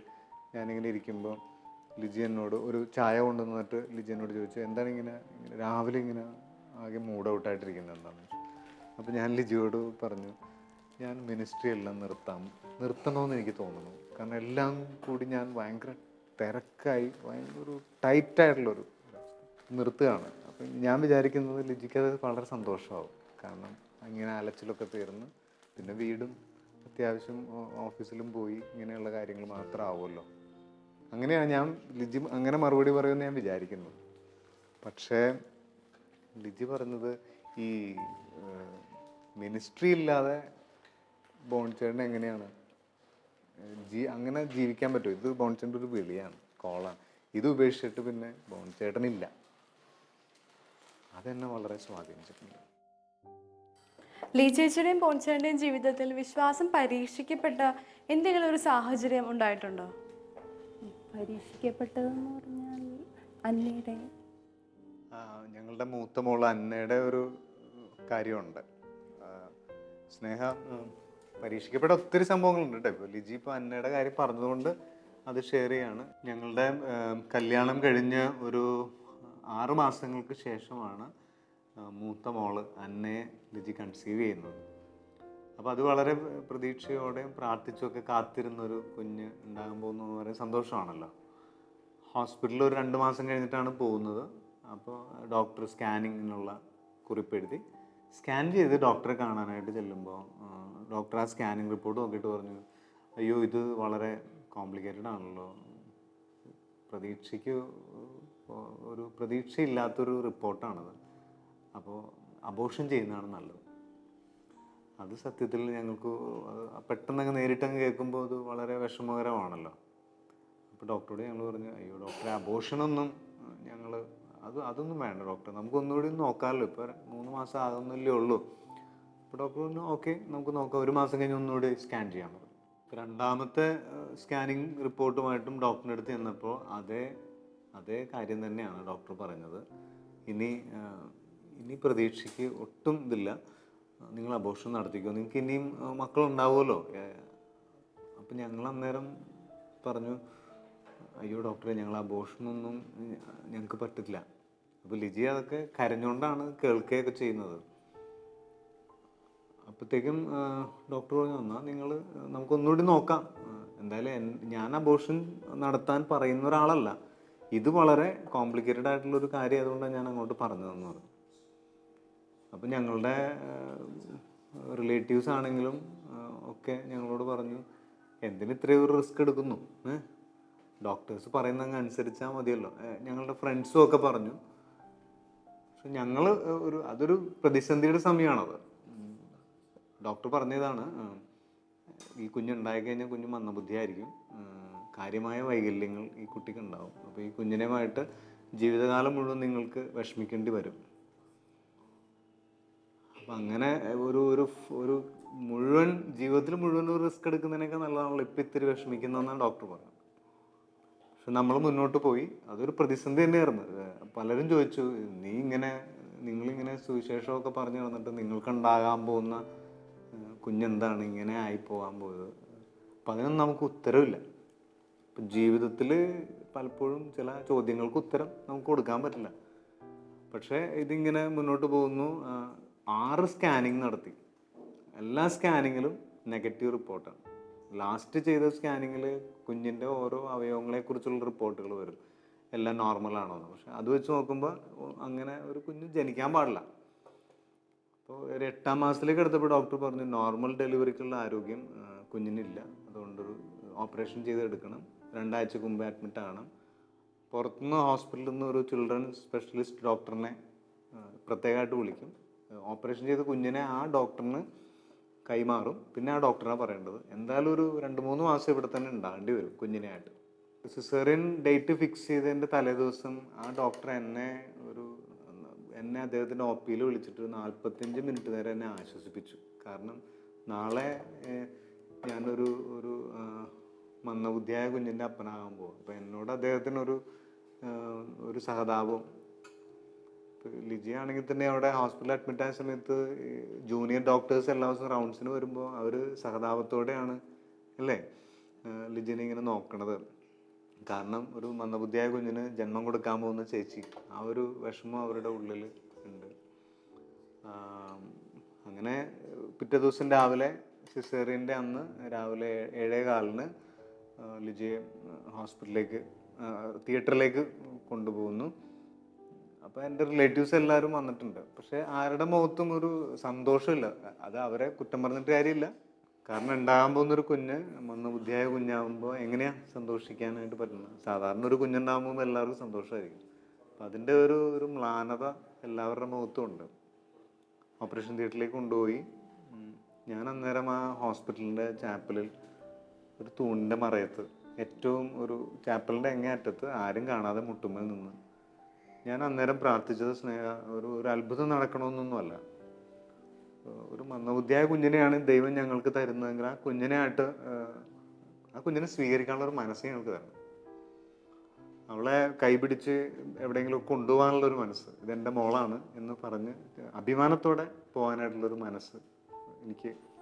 ഞാനിങ്ങനെ ഇരിക്കുമ്പോൾ ലിജി എന്നോട് ഒരു ചായ കൊണ്ടുവന്നിട്ട് ലിജി എന്നോട് ചോദിച്ചു, എന്താണ് ഇങ്ങനെ രാവിലെ ഇങ്ങനെ ആകെ മൂഡ് ഔട്ടായിട്ടിരിക്കുന്നത് എന്താണെന്ന് ചോദിച്ചു. അപ്പോൾ ഞാൻ ലിജിയോട് പറഞ്ഞു, ഞാൻ മിനിസ്ട്രി എല്ലാം നിർത്തണമെന്ന് എനിക്ക് തോന്നുന്നു. കാരണം എല്ലാം കൂടി ഞാൻ ഭയങ്കര തിരക്കായി, ഭയങ്കര ഒരു ടൈറ്റായിട്ടുള്ളൊരു നിർത്തുകയാണ്. അപ്പം ഞാൻ വിചാരിക്കുന്നത് ലിജിക്കത് വളരെ സന്തോഷമാവും. കാരണം ഇങ്ങനെ അലച്ചിലൊക്കെ തീർന്ന് പിന്നെ വീടും അത്യാവശ്യം ഓഫീസിലും പോയി ഇങ്ങനെയുള്ള കാര്യങ്ങൾ മാത്രം ആവുമല്ലോ. അങ്ങനെയാണ് ഞാൻ ലിജി അങ്ങനെ മറുപടി പറയുമെന്ന് ഞാൻ വിചാരിക്കുന്നത്. പക്ഷേ ലിജി പറഞ്ഞത് ഈ മിനിസ്ട്രി ഇല്ലാതെ ബോണിച്ചേട്ടൻ എങ്ങനെയാണ് അങ്ങനെ ജീവിക്കാൻ പറ്റുമോ? ഇത് ബോണിച്ചേട്ടൻ്റെ ഒരു വിളിയാണ്, കോളാണ്. ഇത് ഉപേക്ഷിച്ചിട്ട് പിന്നെ ബോണിച്ചേട്ടനില്ല. അതെന്നെ വളരെ സ്വാധീനിച്ചിട്ടുണ്ട്. ലീ ചേച്ചിയുടെയും ബോൺചേട്ടൻ്റെയും ജീവിതത്തിൽ വിശ്വാസം പരീക്ഷിക്കപ്പെട്ട എന്തെങ്കിലും ഒരു സാഹചര്യം ഉണ്ടായിട്ടുണ്ടോ? പരീക്ഷിക്കപ്പെട്ടതെന്ന് പറഞ്ഞാൽ അന്നയുടെ ഞങ്ങളുടെ മൂത്ത മോള് അന്നയുടെ ഒരു കാര്യമുണ്ട്. സ്നേഹ പരീക്ഷിക്കപ്പെട്ട ഒത്തിരി സംഭവങ്ങളുണ്ട് കേട്ടോ. ഇപ്പോൾ ലിജി ഇപ്പോൾ അന്നയുടെ കാര്യം പറഞ്ഞതുകൊണ്ട് അത് ഷെയർ ചെയ്യാണ്. ഞങ്ങളുടെ കല്യാണം കഴിഞ്ഞ് ഒരു 6 മാസങ്ങൾക്ക് ശേഷമാണ് മൂത്ത മോള് അന്നയെ ലിജി കൺസീവ് ചെയ്യുന്നത്. അപ്പോൾ അത് വളരെ പ്രതീക്ഷയോടെയും പ്രാർത്ഥിച്ചൊക്കെ കാത്തിരുന്നൊരു കുഞ്ഞ് ഉണ്ടാകാൻ പോകുന്നത് വളരെ സന്തോഷമാണല്ലോ. ഹോസ്പിറ്റലിൽ ഒരു 2 മാസം കഴിഞ്ഞിട്ടാണ് പോകുന്നത്. അപ്പോൾ ഡോക്ടർ സ്കാനിങ്ങിനുള്ള കുറിപ്പെഴുതി സ്കാൻ ചെയ്ത് ഡോക്ടറെ കാണാനായിട്ട് ചെല്ലുമ്പോൾ ഡോക്ടർ ആ സ്കാനിങ് റിപ്പോർട്ട് നോക്കിയിട്ട് പറഞ്ഞു, അയ്യോ ഇത് വളരെ കോംപ്ലിക്കേറ്റഡ് ആണല്ലോ, ഒരു പ്രതീക്ഷയില്ലാത്തൊരു റിപ്പോർട്ടാണത്, അപ്പോൾ അബോർഷൻ ചെയ്യുന്നതാണ് നല്ലത്. അത് സത്യത്തിൽ ഞങ്ങൾക്ക് പെട്ടെന്നങ്ങ് നേരിട്ടങ്ങ് കേൾക്കുമ്പോൾ അത് വളരെ വിഷമകരമാണല്ലോ. അപ്പോൾ ഡോക്ടറോട് ഞങ്ങൾ പറഞ്ഞു, അയ്യോ ഡോക്ടറെ അബോർഷനൊന്നും അതൊന്നും വേണ്ട ഡോക്ടർ, നമുക്കൊന്നുകൂടി നോക്കാമല്ലോ, ഇപ്പോൾ 3 മാസം ആകുന്നില്ലേ ഉള്ളൂ. അപ്പോൾ ഡോക്ടർ പറഞ്ഞു ഓക്കെ നമുക്ക് നോക്കാം, 1 മാസം കഴിഞ്ഞ് ഒന്നുകൂടി സ്കാൻ ചെയ്യാൻ പറഞ്ഞു. രണ്ടാമത്തെ സ്കാനിങ് റിപ്പോർട്ടുമായിട്ടും ഡോക്ടറിൻ്റെ അടുത്ത് ചെന്നപ്പോൾ അതേ കാര്യം തന്നെയാണ് ഡോക്ടർ പറഞ്ഞത്. ഇനി പ്രതീക്ഷയ്ക്ക് ഒട്ടും ഇതില്ല, നിങ്ങൾ അബോർഷൻ നടത്തിക്കോ, നിങ്ങൾക്ക് ഇനിയും മക്കളുണ്ടാവുമല്ലോ. അപ്പം ഞങ്ങൾ അന്നേരം പറഞ്ഞു, അയ്യോ ഡോക്ടറെ ഞങ്ങൾ അബോർഷനൊന്നും ഞങ്ങൾക്ക് പറ്റില്ല. അപ്പോൾ ലിജി അതൊക്കെ കരഞ്ഞുകൊണ്ടാണ് കേൾക്കുകയൊക്കെ ചെയ്യുന്നത്. അപ്പോഴത്തേക്കും ഡോക്ടർ പറഞ്ഞു, എന്നാൽ നമുക്കൊന്നുകൂടി നോക്കാം, എന്തായാലും ഞാൻ അബോർഷൻ നടത്താൻ പറയുന്ന ഒരാളല്ല, ഇത് വളരെ കോംപ്ലിക്കേറ്റഡ് ആയിട്ടുള്ളൊരു കാര്യം ആയതുകൊണ്ടാണ് ഞാൻ അങ്ങോട്ട് പറഞ്ഞതെന്ന് പറഞ്ഞു. അപ്പം ഞങ്ങളുടെ റിലേറ്റീവ്സ് ആണെങ്കിലും ഒക്കെ ഞങ്ങളോട് പറഞ്ഞു, എന്തിന് ഇത്രയും ഒരു റിസ്ക് എടുക്കുന്നു, ഡോക്ടേഴ്സ് പറയുന്നതങ്ങ് അനുസരിച്ചാൽ മതിയല്ലോ. ഞങ്ങളുടെ ഫ്രണ്ട്സും ഒക്കെ പറഞ്ഞു. പക്ഷെ ഞങ്ങൾ അതൊരു പ്രതിസന്ധിയുടെ സമയമാണത്. ഡോക്ടർ പറഞ്ഞതാണ്, ഈ കുഞ്ഞുണ്ടായി കഴിഞ്ഞാൽ കുഞ്ഞ് മന്ദബുദ്ധിയായിരിക്കും, കാര്യമായ വൈകല്യങ്ങൾ ഈ കുട്ടിക്ക് ഉണ്ടാവും, അപ്പോൾ ഈ കുഞ്ഞിനെയുമായിട്ട് ജീവിതകാലം മുഴുവൻ നിങ്ങൾക്ക് വിഷമിക്കേണ്ടി വരും. അപ്പം അങ്ങനെ ഒരു മുഴുവൻ ജീവിതത്തിൽ മുഴുവൻ ഒരു റിസ്ക് എടുക്കുന്നതിനൊക്കെ നല്ലതാണല്ലോ ഇപ്പം ഇത്തിരി വിഷമിക്കുന്നതെന്നാണ് ഡോക്ടർ പറഞ്ഞത്. പക്ഷെ നമ്മൾ മുന്നോട്ട് പോയി. അതൊരു പ്രതിസന്ധി തന്നെയായിരുന്നു. പലരും ചോദിച്ചു, നിങ്ങളിങ്ങനെ സുവിശേഷമൊക്കെ പറഞ്ഞു വന്നിട്ട് നിങ്ങൾക്കുണ്ടാകാൻ പോകുന്ന കുഞ്ഞെന്താണ് ഇങ്ങനെ ആയിപ്പോകാൻ പോയത്? അപ്പം അതിനൊന്നും നമുക്ക് ഉത്തരവില്ല. ഇപ്പം ജീവിതത്തിൽ പലപ്പോഴും ചില ചോദ്യങ്ങൾക്ക് ഉത്തരം നമുക്ക് കൊടുക്കാൻ പറ്റില്ല. പക്ഷേ ഇതിങ്ങനെ മുന്നോട്ട് പോകുന്നു. 6 സ്കാനിങ് നടത്തി. എല്ലാ സ്കാനിങ്ങിലും നെഗറ്റീവ് റിപ്പോർട്ടാണ്. ലാസ്റ്റ് ചെയ്ത സ്കാനിങ്ങിൽ കുഞ്ഞിൻ്റെ ഓരോ അവയവങ്ങളെക്കുറിച്ചുള്ള റിപ്പോർട്ടുകൾ വരും, എല്ലാം നോർമലാണോന്ന്. പക്ഷെ അത് വെച്ച് നോക്കുമ്പോൾ അങ്ങനെ ഒരു കുഞ്ഞ് ജനിക്കാൻ പാടില്ല. അപ്പോൾ ഒരു 8-ാം മാസത്തിലേക്ക് എടുത്തപ്പോൾ ഡോക്ടർ പറഞ്ഞു, നോർമൽ ഡെലിവറിക്കുള്ള ആരോഗ്യം കുഞ്ഞിനില്ല, അതുകൊണ്ടൊരു ഓപ്പറേഷൻ ചെയ്തെടുക്കണം, 2 ആഴ്ചക്ക് മുമ്പ് അഡ്മിറ്റ് ആകണം. പുറത്തുനിന്ന് ഹോസ്പിറ്റലിൽ നിന്ന് ഒരു ചിൽഡ്രൻ സ്പെഷ്യലിസ്റ്റ് ഡോക്ടറിനെ പ്രത്യേകമായിട്ട് വിളിക്കും. ഓപ്പറേഷൻ ചെയ്ത കുഞ്ഞിനെ ആ ഡോക്ടറിന് കൈമാറും. പിന്നെ ആ ഡോക്ടറാണ് പറയേണ്ടത്. എന്തായാലും ഒരു 2-3 മാസം ഇവിടെ തന്നെ ഉണ്ടാകേണ്ടി വരും കുഞ്ഞിനെയായിട്ട്. സിസേറിയൻ ഡേറ്റ് ഫിക്സ് ചെയ്തതിൻ്റെ തലേദിവസം ആ ഡോക്ടർ എന്നെ അദ്ദേഹത്തിൻ്റെ OP-യിൽ വിളിച്ചിട്ട് 45 മിനിറ്റ് നേരം എന്നെ ആശ്വസിപ്പിച്ചു. കാരണം നാളെ ഞാനൊരു മന്ദബുദ്ധിയായ കുഞ്ഞിൻ്റെ അപ്പനാകാൻ പോകും. അപ്പോൾ എന്നോട് അദ്ദേഹത്തിനൊരു സഹതാപം. ലിജി ആണെങ്കിൽ തന്നെ അവിടെ ഹോസ്പിറ്റലിൽ അഡ്മിറ്റ് ആയ സമയത്ത് ജൂനിയർ ഡോക്ടേഴ്സ് എല്ലാ ദിവസവും റൗണ്ട്സിന് വരുമ്പോൾ അവർ സഹതാപത്തോടെയാണ് അല്ലേ ലിജിനെ ഇങ്ങനെ നോക്കണത്. കാരണം ഒരു മന്ദബുദ്ധിയായ കുഞ്ഞിന് ജന്മം കൊടുക്കാൻ പോകുന്ന ചേച്ചി, ആ ഒരു വിഷമം അവരുടെ ഉള്ളിൽ ഉണ്ട്. അങ്ങനെ പിറ്റേ ദിവസം രാവിലെ സിസേറിയൻ്റെ അന്ന് രാവിലെ 7:15 ലിജിയെ ഹോസ്പിറ്റലിലേക്ക് തിയേറ്ററിലേക്ക് കൊണ്ടുപോകുന്നു. അപ്പോൾ എൻ്റെ റിലേറ്റീവ്സ് എല്ലാവരും വന്നിട്ടുണ്ട്. പക്ഷേ ആരുടെ മുഖത്തും ഒരു സന്തോഷമില്ല. അത് അവരെ കുറ്റം പറഞ്ഞിട്ട് കാര്യമില്ല. കാരണം ഉണ്ടാകാൻ പോകുന്നൊരു കുഞ്ഞ് മന്ദബുദ്ധിയായ കുഞ്ഞാകുമ്പോൾ എങ്ങനെയാണ് സന്തോഷിക്കാനായിട്ട് പറ്റുന്നത്? സാധാരണ ഒരു കുഞ്ഞുണ്ടാകുമ്പോൾ എല്ലാവർക്കും സന്തോഷമായിരിക്കും. അപ്പം അതിൻ്റെ ഒരു മ്ലാനത എല്ലാവരുടെ മുഖത്തും ഉണ്ട്. ഓപ്പറേഷൻ തിയേറ്ററിലേക്ക് കൊണ്ടുപോയി. ഞാൻ അന്നേരം ആ ഹോസ്പിറ്റലിൻ്റെ ചാപ്പലിൽ ഒരു തൂണിൻ്റെ മറയത്ത് ഏറ്റവും ഒരു ചാപ്പലിൻ്റെ അങ്ങേയറ്റത്ത് ആരും കാണാതെ മുട്ടുമ്മൽ നിന്ന് ഞാൻ അന്നേരം പ്രാർത്ഥിച്ചത് ഒരു അത്ഭുതം നടക്കണമെന്നൊന്നുമല്ല. ഒരു മന്ദബുദ്ധിയായ കുഞ്ഞിനെയാണ് ദൈവം ഞങ്ങൾക്ക് തരുന്നതെങ്കിൽ ആ കുഞ്ഞിനെ സ്വീകരിക്കാനുള്ള ഒരു മനസ്സ് ഞങ്ങൾക്ക് തരണം. അവളെ കൈപിടിച്ച് എവിടെയെങ്കിലും കൊണ്ടുപോകാനുള്ളൊരു മനസ്സ്, ഇതെൻ്റെ മോളാണ് എന്ന് പറഞ്ഞ് അഭിമാനത്തോടെ പോകാനായിട്ടുള്ളൊരു മനസ്സ്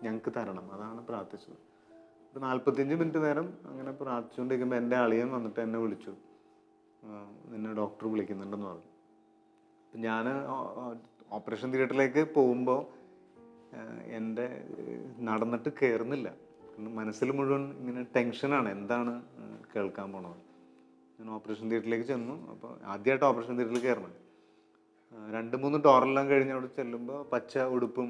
ഞങ്ങൾക്ക് തരണം. അതാണ് പ്രാർത്ഥിച്ചത്. ഒരു 45 മിനിറ്റ് നേരം അങ്ങനെ പ്രാർത്ഥിച്ചുകൊണ്ടിരിക്കുമ്പോൾ എൻ്റെ അളിയൻ വന്നിട്ട് എന്നെ വിളിച്ചു, നിന്നെ ഡോക്ടർ വിളിക്കുന്നുണ്ടെന്ന് പറഞ്ഞു. അപ്പം ഞാൻ ഓപ്പറേഷൻ തിയേറ്ററിലേക്ക് പോകുമ്പോൾ എൻ്റെ നടന്നിട്ട് കയറുന്നില്ല. മനസ്സിൽ മുഴുവൻ ഇങ്ങനെ ടെൻഷനാണ്, എന്താണ് കേൾക്കാൻ പോണത്. ഞാൻ ഓപ്പറേഷൻ തിയേറ്ററിലേക്ക് ചെന്നു. അപ്പോൾ ആദ്യമായിട്ട് ഓപ്പറേഷൻ തിയേറ്ററിൽ കയറണം. 2-3 ഡോറെല്ലാം കഴിഞ്ഞ് അവിടെ ചെല്ലുമ്പോൾ പച്ച ഉടുപ്പും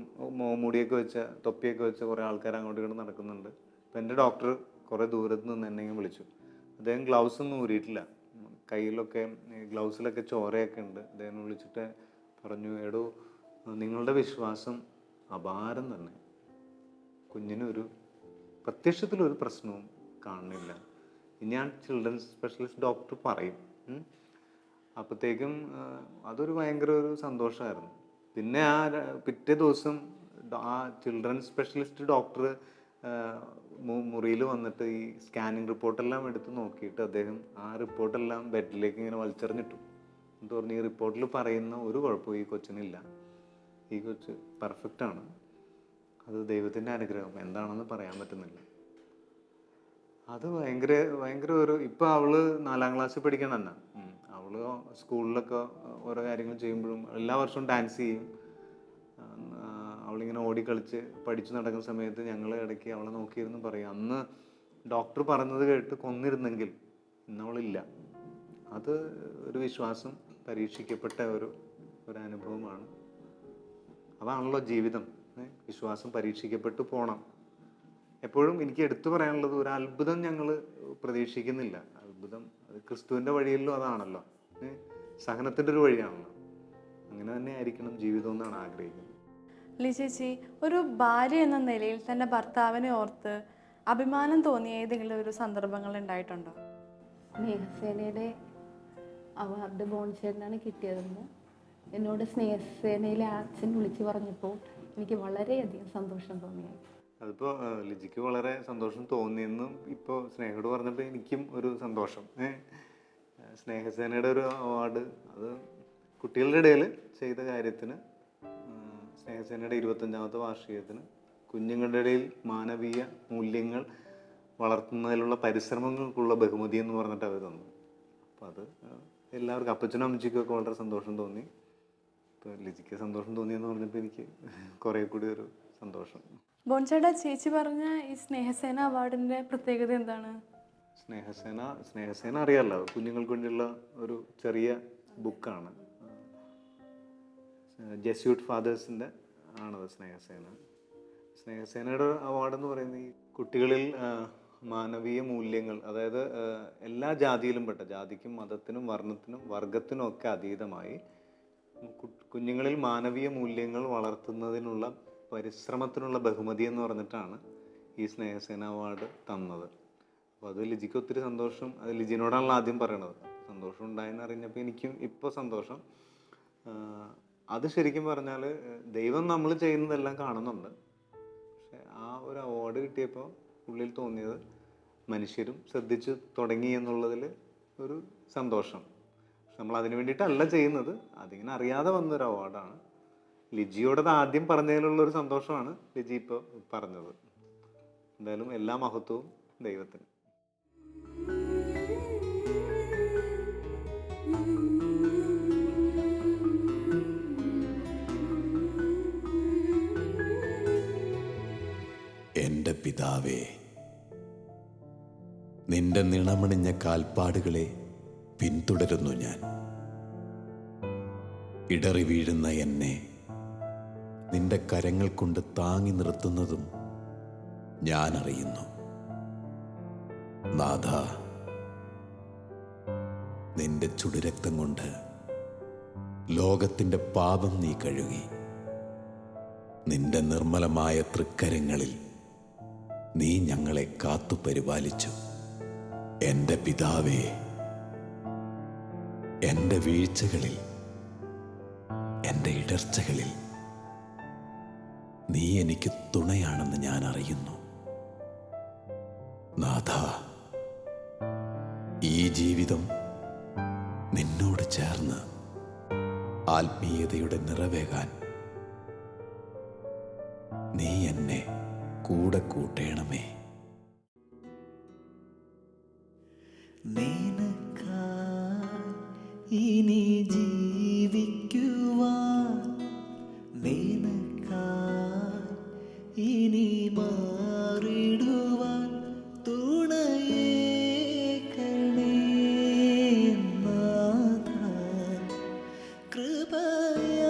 മുടിയൊക്കെ വെച്ച തൊപ്പിയൊക്കെ വെച്ച കുറേ ആൾക്കാർ അങ്ങോട്ട് ഇങ്ങോട്ട് നടക്കുന്നുണ്ട്. അപ്പോൾ എൻ്റെ ഡോക്ടർ കുറേ ദൂരത്ത് നിന്ന് എന്നെ വിളിച്ചു. അദ്ദേഹം ഗ്ലൗസ് ഒന്നും ഊരിയിട്ടില്ല, കയ്യിലൊക്കെ ഗ്ലൗസിലൊക്കെ ചോരയൊക്കെ ഉണ്ട്. അദ്ദേഹം വിളിച്ചിട്ട് പറഞ്ഞു, എടോ നിങ്ങളുടെ വിശ്വാസം അപാരം തന്നെ, കുഞ്ഞിനൊരു പ്രത്യക്ഷത്തിലൊരു പ്രശ്നവും കാണുന്നില്ല. ഇനി ഞാൻ ചിൽഡ്രൻസ് സ്പെഷ്യലിസ്റ്റ് ഡോക്ടർ പറയും. അപ്പോഴത്തേക്കും അതൊരു ഭയങ്കര ഒരു സന്തോഷമായിരുന്നു. പിന്നെ പിറ്റേ ദിവസം ആ ചിൽഡ്രൻസ് സ്പെഷ്യലിസ്റ്റ് ഡോക്ടർ മുറിയിൽ വന്നിട്ട് ഈ സ്കാനിങ് റിപ്പോർട്ടെല്ലാം എടുത്ത് നോക്കിയിട്ട് അദ്ദേഹം ആ റിപ്പോർട്ടെല്ലാം ബെഡിലേക്ക് ഇങ്ങനെ വലിച്ചെറിഞ്ഞിട്ടു. എന്നിട്ട് പറഞ്ഞു, ഈ റിപ്പോർട്ടിൽ പറയുന്ന ഒരു കുഴപ്പവും ഈ കൊച്ചിനില്ല, ഈ കൊച്ച് പെർഫെക്റ്റാണ്, അത് ദൈവത്തിൻ്റെ അനുഗ്രഹം, എന്താണെന്ന് പറയാൻ പറ്റുന്നില്ല. അത് ഭയങ്കര ഇപ്പം അവള് 4ാം ക്ലാസ്സിൽ പഠിക്കണം തന്നെ. അവള് സ്കൂളിലൊക്കെ ഓരോ കാര്യങ്ങൾ ചെയ്യുമ്പോഴും എല്ലാ വർഷവും ഡാൻസ് ചെയ്യും. അവളിങ്ങനെ ഓടിക്കളിച്ച് പഠിച്ചു നടക്കുന്ന സമയത്ത് ഞങ്ങൾ ഇടയ്ക്ക് അവളെ നോക്കിയിരുന്നു പറയും, അന്ന് ഡോക്ടർ പറഞ്ഞത് കേട്ട് കൊന്നിരുന്നെങ്കിൽ ഇന്നവളില്ല. അത് ഒരു വിശ്വാസം പരീക്ഷിക്കപ്പെട്ട ഒരു അനുഭവമാണ്. അതാണല്ലോ ജീവിതം. വിശ്വാസം പരീക്ഷിക്കപ്പെട്ടു പോകണം. എപ്പോഴും എനിക്ക് എടുത്തു പറയാനുള്ളത്, ഒരു അത്ഭുതം ഞങ്ങൾ പ്രതീക്ഷിക്കുന്നില്ല. അത്ഭുതം അത് ക്രിസ്തുവിൻ്റെ വഴിയിലും അതാണല്ലോ, സഹനത്തിൻ്റെ ഒരു വഴിയാണല്ലോ. അങ്ങനെ തന്നെ ആയിരിക്കണം ജീവിതം എന്നാണ് ആഗ്രഹിക്കുന്നത്. ലിജേച്ചി, ഒരു ഭാര്യ എന്ന നിലയിൽ തൻ്റെ ഭർത്താവിനെ ഓർത്ത് അഭിമാനം തോന്നിയ ഏതെങ്കിലും ഒരു സന്ദർഭങ്ങൾ ഉണ്ടായിട്ടുണ്ടോ? സ്നേഹസേനയുടെ അവാർഡ് ബോൺചേട്ടനാണ് കിട്ടിയതെന്ന് എന്നോട് സ്നേഹസേനയിലെ അച്ഛൻ വിളിച്ചു പറഞ്ഞപ്പോൾ എനിക്ക് വളരെയധികം സന്തോഷം തോന്നിയായി. അതിപ്പോൾ ലിജിക്ക് വളരെ സന്തോഷം തോന്നിയെന്നും ഇപ്പോൾ സ്നേഹയോട് പറഞ്ഞപ്പോൾ എനിക്കും ഒരു സന്തോഷം. സ്നേഹസേനയുടെ ഒരു അവാർഡ്, അത് കുട്ടികളുടെ ഇടയിൽ ചെയ്ത കാര്യത്തിന്, സ്നേഹസേനയുടെ 25ാമത്തെ വാർഷികത്തിന് കുഞ്ഞുങ്ങളുടെ ഇടയിൽ മാനവീയ മൂല്യങ്ങൾ വളർത്തുന്നതിലുള്ള പരിശ്രമങ്ങൾക്കുള്ള ബഹുമതി എന്ന് പറഞ്ഞിട്ട് അവർ തന്നു. അപ്പോൾ അത് എല്ലാവർക്കും, അപ്പച്ചനും അമ്മച്ചിക്കൊക്കെ വളരെ സന്തോഷം തോന്നി. ഇപ്പോൾ ലിജിക്ക് സന്തോഷം തോന്നിയെന്ന് പറഞ്ഞപ്പോൾ എനിക്ക് കുറേ കൂടി ഒരു സന്തോഷം. ബോൺചേട്ടാ, ചേച്ചി പറഞ്ഞ ഈ സ്നേഹസേന അവാർഡിൻ്റെ പ്രത്യേകത എന്താണ്? സ്നേഹസേന അറിയാമല്ലോ, കുഞ്ഞുങ്ങൾക്ക് വേണ്ടിയുള്ള ഒരു ചെറിയ ബുക്കാണ്. ജെസ്യൂട്ട് ഫാദേഴ്സിൻ്റെ ആണത് സ്നേഹസേനയുടെ അവാർഡെന്ന് പറയുന്നത് ഈ കുട്ടികളിൽ മാനവീയ മൂല്യങ്ങൾ, അതായത് എല്ലാ ജാതിയിലും പെട്ട, ജാതിക്കും മതത്തിനും വർണ്ണത്തിനും വർഗത്തിനും ഒക്കെ അതീതമായി കുഞ്ഞുങ്ങളിൽ മാനവീയ മൂല്യങ്ങൾ വളർത്തുന്നതിനുള്ള പരിശ്രമത്തിനുള്ള ബഹുമതി എന്ന് പറഞ്ഞിട്ടാണ് ഈ സ്നേഹസേന അവാർഡ് തന്നത്. അപ്പോൾ അത് ലിജിക്ക് ഒത്തിരി സന്തോഷം. അത് ലിജിനോടാണല്ലോ ആദ്യം പറയണത്. സന്തോഷം ഉണ്ടായെന്ന് അറിഞ്ഞപ്പോൾ എനിക്കും ഇപ്പോൾ സന്തോഷം. അത് ശരിക്കും പറഞ്ഞാൽ ദൈവം നമ്മൾ ചെയ്യുന്നതെല്ലാം കാണുന്നുണ്ട്. പക്ഷെ ആ ഒരു അവാർഡ് കിട്ടിയപ്പോൾ ഉള്ളിൽ തോന്നിയത് മനുഷ്യരും ശ്രദ്ധിച്ചു തുടങ്ങി എന്നുള്ളതിൽ ഒരു സന്തോഷം. പക്ഷെ നമ്മൾ അതിന് വേണ്ടിയിട്ടല്ല ചെയ്യുന്നത്, അതിങ്ങനെ അറിയാതെ വന്നൊരു അവാർഡാണ്. ലിജിയോടത് ആദ്യം പറഞ്ഞതിലുള്ളൊരു സന്തോഷമാണ് ലിജി ഇപ്പോൾ പറഞ്ഞത്. എന്തായാലും എല്ലാ മഹത്വവും ദൈവത്തിന്. എൻ്റെ പിതാവേ, നിന്റെ നിണമണിഞ്ഞ കാൽപ്പാടുകളെ പിന്തുടരുന്നു ഞാൻ. ഇടറി വീഴുന്ന എന്നെ നിന്റെ കരങ്ങൾ കൊണ്ട് താങ്ങി നിർത്തുന്നതും ഞാൻ അറിയുന്നു. നാഥ, നിന്റെ ചുടുരക്തം കൊണ്ട് ലോകത്തിൻ്റെ പാപം നീ കഴുകി. നിന്റെ നിർമ്മലമായ തൃക്കരങ്ങളിൽ നീ ഞങ്ങളെ കാത്തു പരിപാലിച്ചു. എൻ്റെ പിതാവേ, എൻ്റെ വീഴ്ചകളിൽ, എൻ്റെ ഇടർച്ചകളിൽ നീ എനിക്ക് തുണയാണെന്ന് ഞാൻ അറിയുന്നു. നാഥ, ഈ ജീവിതം നിന്നോട് ചേർന്ന് ആത്മീയതയുടെ നിറവേകാൻ നീ എന്നെ കൂടെ കൂട്ടേണമേ. നിനക്കായി ഇനി ജീവിക്കുവാൻ, നിനക്കായി ഇനി മാറിടുവാൻ തുണയേകണേ നാഥാ, കൃപയാകണേ.